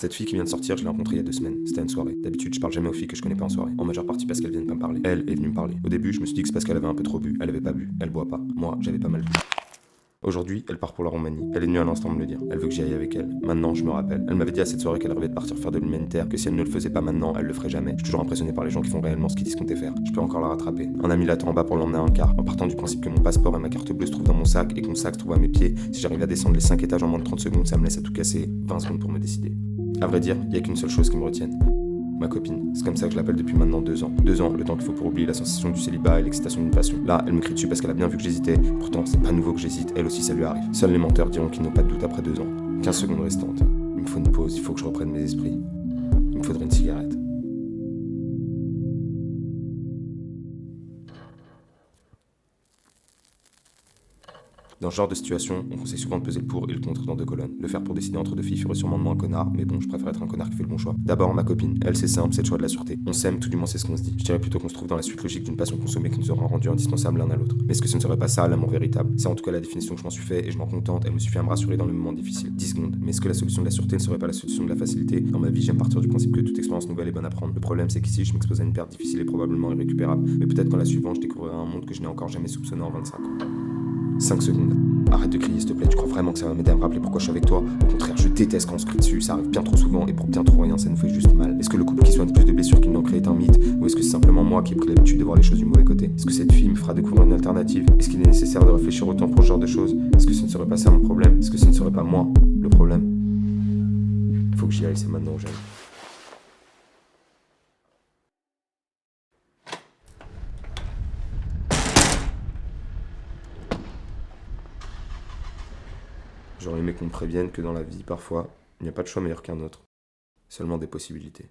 Cette fille qui vient de sortir, je l'ai rencontrée il y a 2 semaines. C'était une soirée. D'habitude, je parle jamais aux filles que je connais pas en soirée. En majeure partie parce qu'elles viennent pas me parler. Elle est venue me parler. Au début, je me suis dit que c'est parce qu'elle avait un peu trop bu. Elle avait pas bu. Elle boit pas. Moi, j'avais pas mal bu. Aujourd'hui, elle part pour la Roumanie. Elle est venue à l'instant me le dire. Elle veut que j'y aille avec elle. Maintenant, je me rappelle. Elle m'avait dit à cette soirée qu'elle rêvait de partir faire de l'humanitaire, que si elle ne le faisait pas maintenant, elle le ferait jamais. Je suis toujours impressionné par les gens qui font réellement ce qu'ils disent compter faire. Je peux encore la rattraper. Un ami l'attend en bas pour l'emmener à un car, en partant du principe que mon passeport et ma carte bleue se trouvent dans mon sac et que mon sac se trouve à mes pieds. Si j'arrive à descendre les 5 étages en moins de 30 secondes, ça me laisse à tout casser 20 secondes pour me décider. À vrai dire, il y a qu'une seule chose qui me retienne. Ma copine, c'est comme ça que je l'appelle depuis maintenant 2 ans. 2 ans, le temps qu'il faut pour oublier la sensation du célibat et l'excitation d'une passion. Là, elle me crie dessus parce qu'elle a bien vu que j'hésitais. Pourtant, c'est pas nouveau que j'hésite, elle aussi ça lui arrive. Seuls les menteurs diront qu'ils n'ont pas de doute après 2 ans. 15 secondes restantes. Il me faut une pause, il faut que je reprenne mes esprits. Il me faudrait une cigarette. Dans ce genre de situation, on conseille souvent de peser le pour et le contre dans 2 colonnes. Le faire pour décider entre 2 filles ferait sûrement de moi un connard, mais bon, je préfère être un connard qui fait le bon choix. D'abord, ma copine, elle c'est simple, c'est le choix de la sûreté. On s'aime, tout du moins c'est ce qu'on se dit. Je dirais plutôt qu'on se trouve dans la suite logique d'une passion consommée qui nous aura rendu indispensables l'un à l'autre. Mais est-ce que ce ne serait pas ça l'amour véritable? C'est en tout cas la définition que je m'en suis fait et je m'en contente, elle me suffit à me rassurer dans les moments difficiles. 10 secondes. Mais est-ce que la solution de la sûreté ne serait pas la solution de la facilité? Dans ma vie, j'aime partir du principe que toute expérience nouvelle est bonne à prendre. Le problème c'est qu'ici, je m'expose à une perte difficile et probablement irrécupérable. Mais peut-être qu'en la suivant, je découvrirai un monde que je n'ai encore jamais soupçonné en 25 ans. 5 secondes. Arrête de crier s'il te plaît, tu crois vraiment que ça va m'aider à me rappeler pourquoi je suis avec toi? Au contraire, je déteste quand on se crie dessus, ça arrive bien trop souvent et pour bien trop rien, ça nous fait juste mal. Est-ce que le couple qui soigne plus de blessures qu'il n'en crée est un mythe? Ou est-ce que c'est simplement moi qui ai pris l'habitude de voir les choses du mauvais côté? Est-ce que cette fille me fera découvrir une alternative? Est-ce qu'il est nécessaire de réfléchir autant pour ce genre de choses? Est-ce que ce ne serait pas ça mon problème? Est-ce que ce ne serait pas moi le problème? Faut que j'y aille, c'est maintenant ou jamais. J'aurais aimé qu'on me prévienne que dans la vie, parfois, il n'y a pas de choix meilleur qu'un autre. Seulement des possibilités.